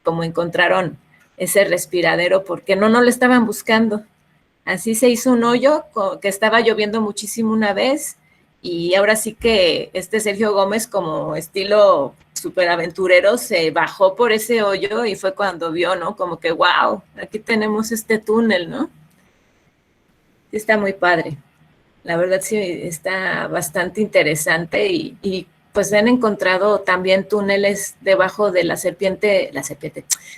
Como encontraron ese respiradero, porque no lo estaban buscando. Así se hizo un hoyo que estaba lloviendo muchísimo una vez, y ahora sí que Sergio Gómez, como estilo superaventurero, se bajó por ese hoyo y fue cuando vio, ¿no? Como que, wow, aquí tenemos este túnel, ¿no? Está muy padre. La verdad sí está bastante interesante, y pues han encontrado también túneles debajo de la serpiente,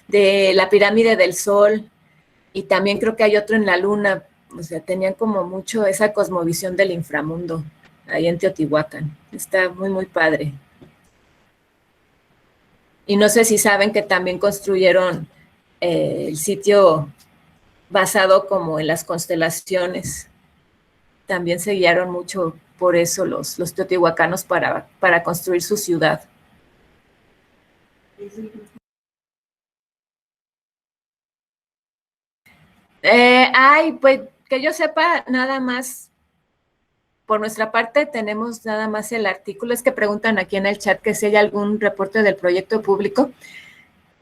de la pirámide del Sol, y también creo que hay otro en la Luna. O sea, tenían como mucho esa cosmovisión del inframundo ahí en Teotihuacán. Está muy, muy padre. Y no sé si saben que también construyeron el sitio basado como en las constelaciones. También se guiaron mucho por eso los teotihuacanos para construir su ciudad. Pues que yo sepa, nada más, por nuestra parte tenemos nada más el artículo. Es que preguntan aquí en el chat que si hay algún reporte del proyecto público.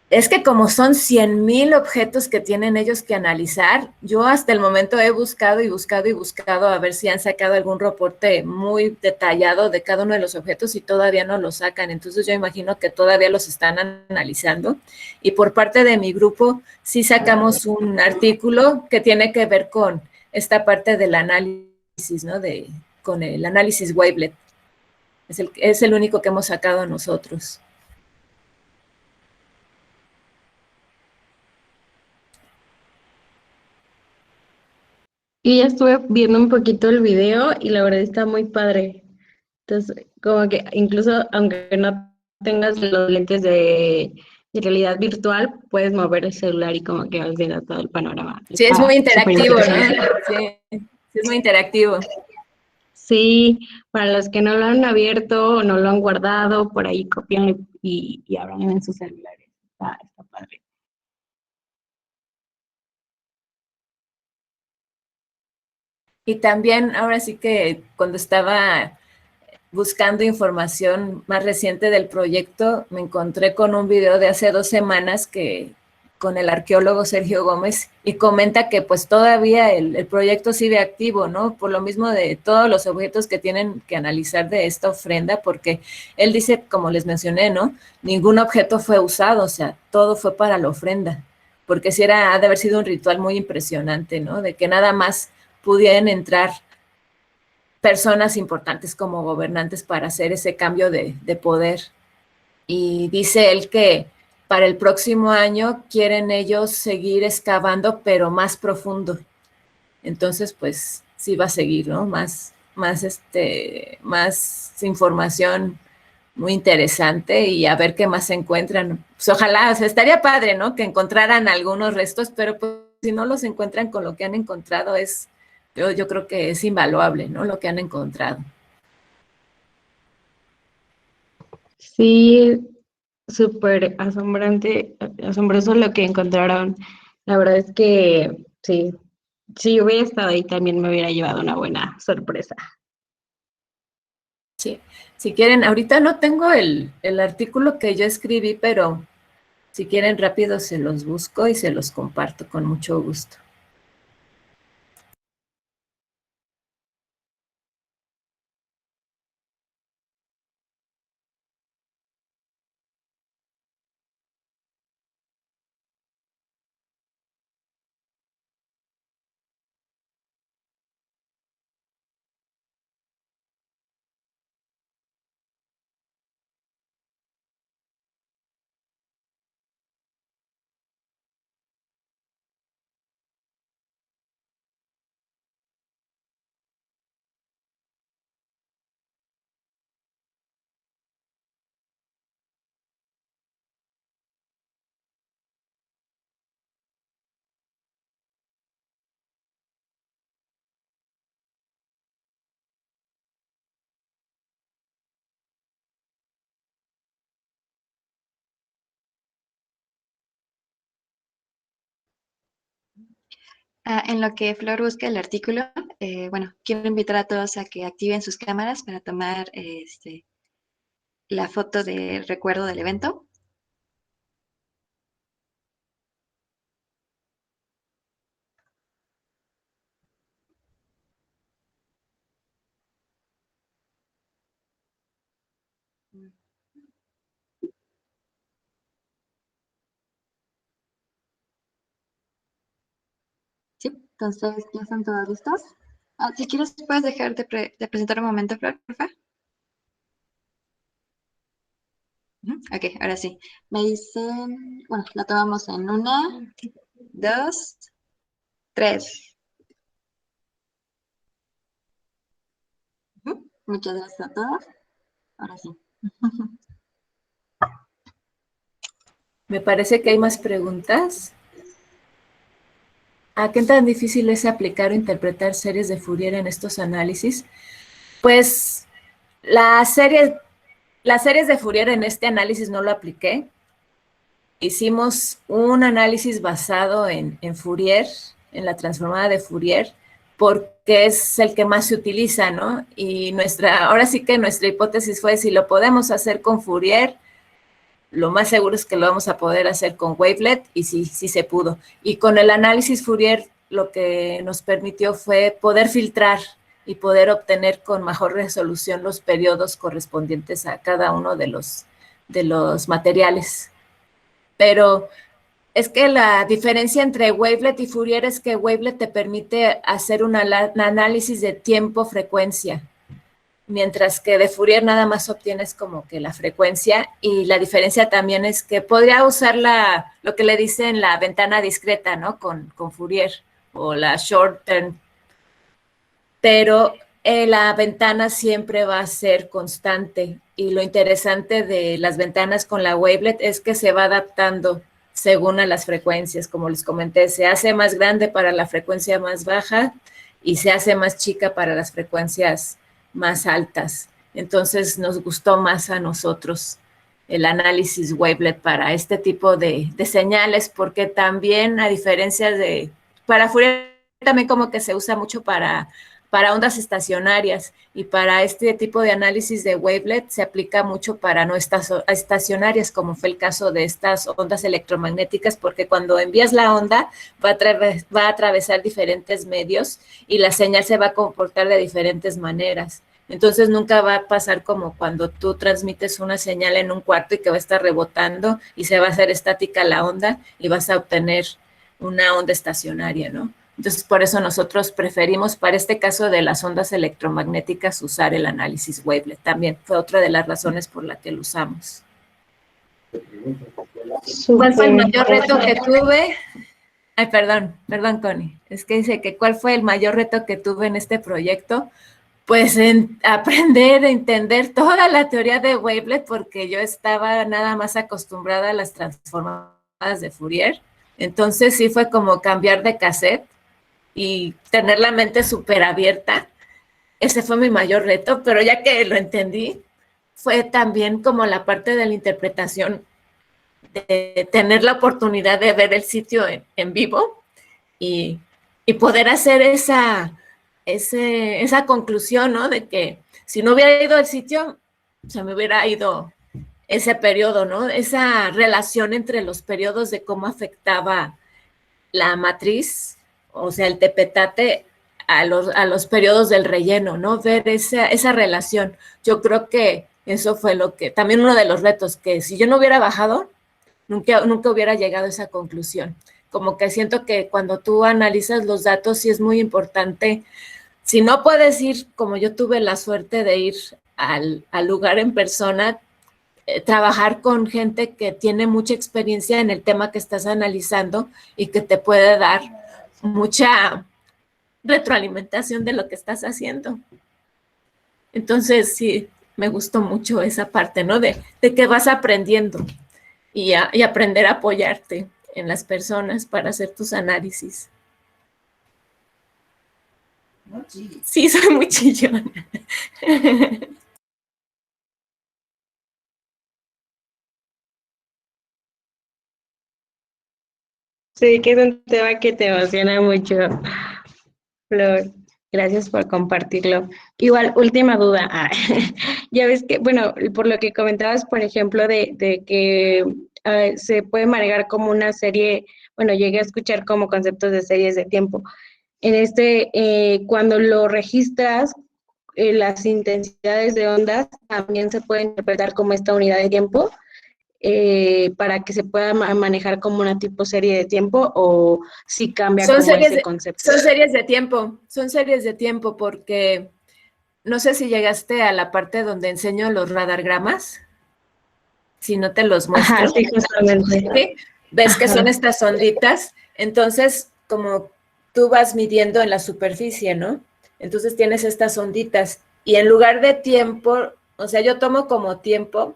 Es que como son 100,000 objetos que tienen ellos que analizar, yo hasta el momento he buscado y buscado y buscado a ver si han sacado algún reporte muy detallado de cada uno de los objetos y todavía no lo sacan. Entonces yo imagino que todavía los están analizando. Y por parte de mi grupo sí sacamos un artículo que tiene que ver con esta parte del análisis, ¿no? Con el análisis wavelet. Es el único que hemos sacado nosotros. Y ya estuve viendo un poquito el video y la verdad está muy padre. Entonces, como que incluso aunque no tengas los lentes de realidad virtual, puedes mover el celular y como que vas viendo todo el panorama. Sí, es muy Está súper interactivo, interesante. ¿no? Sí, es muy interactivo. Sí, para los que no lo han abierto o no lo han guardado, por ahí copian y abran en sus celulares. Está padre. Y también, ahora sí que cuando estaba buscando información más reciente del proyecto, me encontré con un video de hace 2 semanas con el arqueólogo Sergio Gómez y comenta que pues todavía el proyecto sigue activo, ¿no? Por lo mismo de todos los objetos que tienen que analizar de esta ofrenda, porque él dice, como les mencioné, ¿no? Ningún objeto fue usado, o sea, todo fue para la ofrenda, porque sí ha de haber sido un ritual muy impresionante, ¿no? De que nada más pudieran entrar personas importantes como gobernantes para hacer ese cambio de poder. Y dice él que para el próximo año quieren ellos seguir excavando, pero más profundo. Entonces, pues sí va a seguir, ¿no? Más información muy interesante y a ver qué más se encuentran. Pues ojalá, o sea, estaría padre, ¿no? Que encontraran algunos restos, pero pues si no los encuentran con lo que han encontrado yo creo que es invaluable, ¿no? Lo que han encontrado. Sí, súper asombroso lo que encontraron. La verdad es que sí, si yo hubiera estado ahí también me hubiera llevado una buena sorpresa. Sí, si quieren, ahorita no tengo el artículo que yo escribí, pero si quieren rápido se los busco y se los comparto con mucho gusto. En lo que Flor busca el artículo, bueno, quiero invitar a todos a que activen sus cámaras para tomar la foto de recuerdo del evento. Sí, entonces ya están todos listos. Si quieres, puedes dejar de presentar un momento, Flor, por favor. Ok, ahora sí. Me dicen, bueno, la tomamos en 1, 2, 3. Muchas gracias a todos. Ahora sí. Me parece que hay más preguntas. ¿A qué tan difícil es aplicar o interpretar series de Fourier en estos análisis? Pues las series de Fourier en este análisis no lo apliqué. Hicimos un análisis basado en Fourier, en la transformada de Fourier, porque es el que más se utiliza, ¿no? Y ahora sí que nuestra hipótesis fue, si lo podemos hacer con Fourier, lo más seguro es que lo vamos a poder hacer con Wavelet, y sí se pudo. Y con el análisis Fourier lo que nos permitió fue poder filtrar y poder obtener con mejor resolución los periodos correspondientes a cada uno de los materiales. Pero es que la diferencia entre Wavelet y Fourier es que Wavelet te permite hacer un análisis de tiempo-frecuencia, mientras que de Fourier nada más obtienes como que la frecuencia, y la diferencia también es que podría usar lo que le dicen la ventana discreta, ¿no? Con Fourier, o la short term, pero la ventana siempre va a ser constante, y lo interesante de las ventanas con la Wavelet es que se va adaptando según a las frecuencias. Como les comenté, se hace más grande para la frecuencia más baja y se hace más chica para las frecuencias más altas. Entonces nos gustó más a nosotros el análisis Wavelet para este tipo de señales, porque también, a diferencia para Fourier también como que se usa mucho para ondas estacionarias, y para este tipo de análisis de Wavelet se aplica mucho para no estacionarias, como fue el caso de estas ondas electromagnéticas, porque cuando envías la onda va a atravesar diferentes medios y la señal se va a comportar de diferentes maneras. Entonces nunca va a pasar como cuando tú transmites una señal en un cuarto y que va a estar rebotando y se va a hacer estática la onda y vas a obtener una onda estacionaria, ¿no? Entonces, por eso nosotros preferimos, para este caso de las ondas electromagnéticas, usar el análisis Wavelet. También fue otra de las razones por la que lo usamos. ¿Cuál fue el mayor reto que tuve? Ay, perdón, Connie. Es que dice que ¿cuál fue el mayor reto que tuve en este proyecto? Pues en aprender a entender toda la teoría de Wavelet, porque yo estaba nada más acostumbrada a las transformadas de Fourier. Entonces sí fue como cambiar de cassette y tener la mente súper abierta. Ese fue mi mayor reto, pero ya que lo entendí, fue también como la parte de la interpretación, de tener la oportunidad de ver el sitio en vivo y poder hacer esa conclusión, ¿no? De que si no hubiera ido al sitio, se me hubiera ido ese periodo, ¿no? Esa relación entre los periodos de cómo afectaba la matriz, o sea, el tepetate, a los periodos del relleno, ¿no? Ver esa relación. Yo creo que eso fue también uno de los retos, que si yo no hubiera bajado, nunca hubiera llegado a esa conclusión. Como que siento que cuando tú analizas los datos, sí es muy importante. Si no puedes ir, como yo tuve la suerte de ir al lugar en persona, trabajar con gente que tiene mucha experiencia en el tema que estás analizando y que te puede dar mucha retroalimentación de lo que estás haciendo. Entonces, sí, me gustó mucho esa parte, ¿no? De que vas aprendiendo y aprender a apoyarte en las personas para hacer tus análisis. Sí, soy muy chillona. Sí, que es un tema que te emociona mucho, Flor. Gracias por compartirlo. Igual, última duda. Ya ves que, bueno, por lo que comentabas, por ejemplo, de que se puede manejar como una serie, bueno, llegué a escuchar como conceptos de series de tiempo. Cuando lo registras, las intensidades de ondas también se pueden interpretar como esta unidad de tiempo. Para que se pueda manejar como una tipo serie de tiempo, o si cambia como ese concepto. Son series de tiempo, porque no sé si llegaste a la parte donde enseño los radargramas, si no te los muestro. Ajá, sí, justamente. ¿Sí? ¿Ves que son estas onditas? Entonces, como tú vas midiendo en la superficie, ¿no? Entonces tienes estas onditas, y en lugar de tiempo, o sea, yo tomo como tiempo,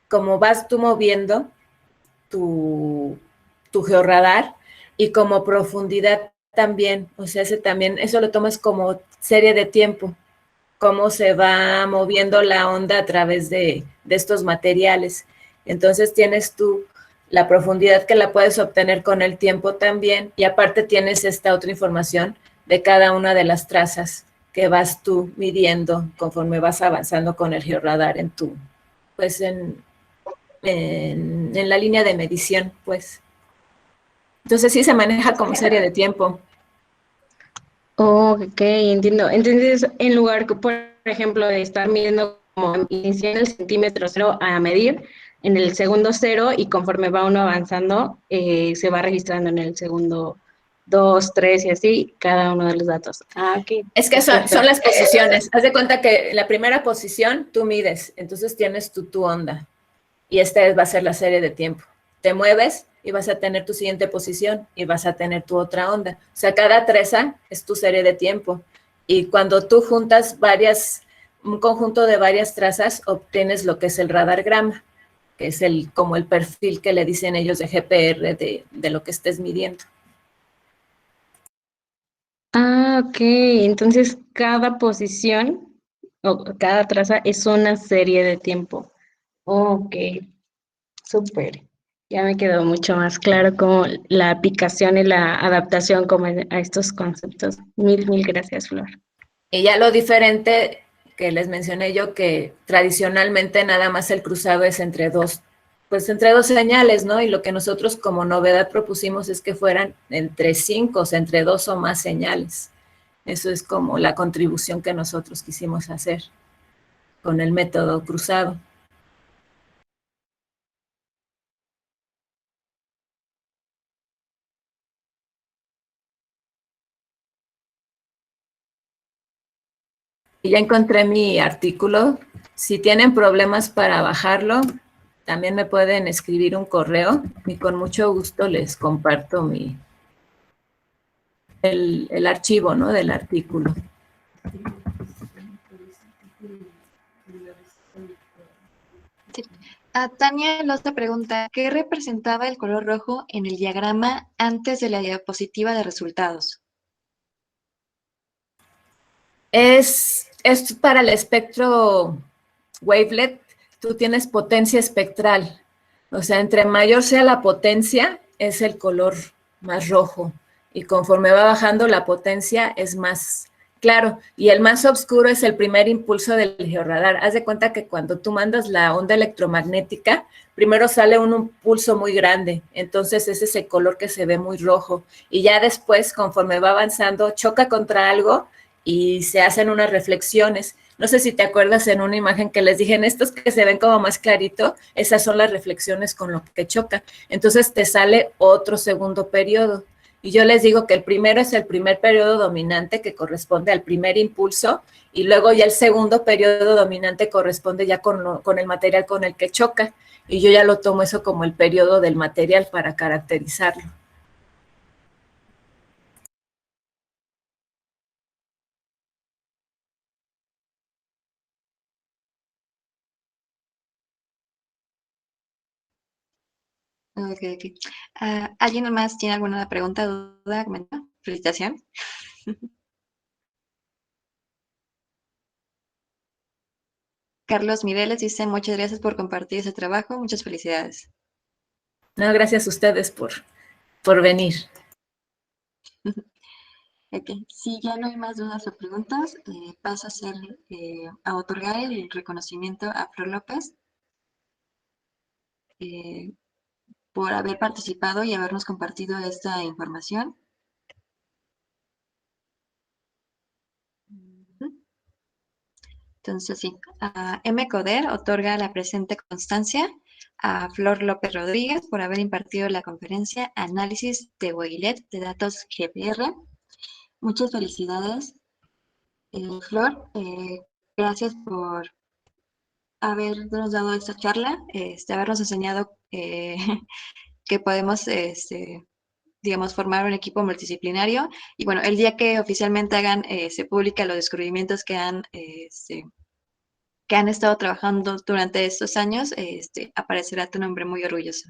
como vas tú moviendo tu georradar, y como profundidad también, o sea, eso lo tomas como serie de tiempo, cómo se va moviendo la onda a través de estos materiales. Entonces tienes tú la profundidad que la puedes obtener con el tiempo también, y aparte tienes esta otra información de cada una de las trazas que vas tú midiendo conforme vas avanzando con el georradar pues en la línea de medición, pues. Entonces sí se maneja como serie de tiempo. Oh, ok, entiendo. Entonces, en lugar, por ejemplo, de estar midiendo como iniciando el centímetro cero a medir en el segundo cero y conforme va uno avanzando, se va registrando en el segundo dos, tres y así, cada uno de los datos. Ah, ok, Es que perfecto. son las posiciones. Haz de cuenta que la primera posición tú mides, entonces tienes tu onda. Y esta va a ser la serie de tiempo. Te mueves y vas a tener tu siguiente posición y vas a tener tu otra onda. O sea, cada treza es tu serie de tiempo. Y cuando tú juntas un conjunto de varias trazas, obtienes lo que es el radargrama, que es como el perfil que le dicen ellos de GPR de lo que estés midiendo. Ah, ok, entonces cada posición o cada traza es una serie de tiempo. Ok, súper. Ya me quedó mucho más claro como la aplicación y la adaptación como a estos conceptos. Mil gracias, Flor. Y ya lo diferente que les mencioné yo, que tradicionalmente nada más el cruzado es pues entre dos señales, ¿no? Y lo que nosotros como novedad propusimos es que fueran entre 5, o sea, entre 2 o más señales. Eso es como la contribución que nosotros quisimos hacer con el método cruzado. Y ya encontré mi artículo. Si tienen problemas para bajarlo, también me pueden escribir un correo y con mucho gusto les comparto el archivo, ¿no? Del artículo. Sí. Tania Loza pregunta, ¿qué representaba el color rojo en el diagrama antes de la diapositiva de resultados? Es para el espectro wavelet, tú tienes potencia espectral. O sea, entre mayor sea la potencia, es el color más rojo. Y conforme va bajando la potencia, es más claro. Y el más oscuro es el primer impulso del georradar. Haz de cuenta que cuando tú mandas la onda electromagnética, primero sale un impulso muy grande. Entonces ese es el color que se ve muy rojo. Y ya después, conforme va avanzando, choca contra algo y se hacen unas reflexiones. No sé si te acuerdas en una imagen que les dije, en estos que se ven como más clarito, esas son las reflexiones con lo que choca. Entonces te sale otro segundo periodo. Y yo les digo que el primero es el primer periodo dominante que corresponde al primer impulso y luego ya el segundo periodo dominante corresponde ya con el material con el que choca. Y yo ya lo tomo eso como el periodo del material para caracterizarlo. Ok, ok. ¿Alguien más tiene alguna pregunta, duda, comentario? Felicitación. Carlos Mireles dice, muchas gracias por compartir ese trabajo, muchas felicidades. No, gracias a ustedes por venir. Ok, si ya no hay más dudas o preguntas, paso a otorgar el reconocimiento a Flor López eh, por haber participado y habernos compartido esta información. Entonces, sí, a M. Coder otorga la presente constancia a Flor López Rodríguez por haber impartido la conferencia Análisis de Waylet de datos GPR. Muchas felicidades, Flor. Gracias por habernos dado esta charla, habernos enseñado que podemos, digamos, formar un equipo multidisciplinario. Y bueno, el día que oficialmente se publica los descubrimientos que han estado trabajando durante estos años, aparecerá tu nombre muy orgulloso.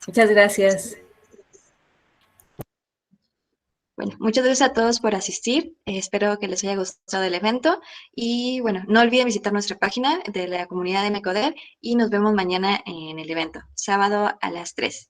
Muchas gracias. Bueno, muchas gracias a todos por asistir. Espero que les haya gustado el evento. Y bueno, no olviden visitar nuestra página de la comunidad de MECODER y nos vemos mañana en el evento, sábado a las 3.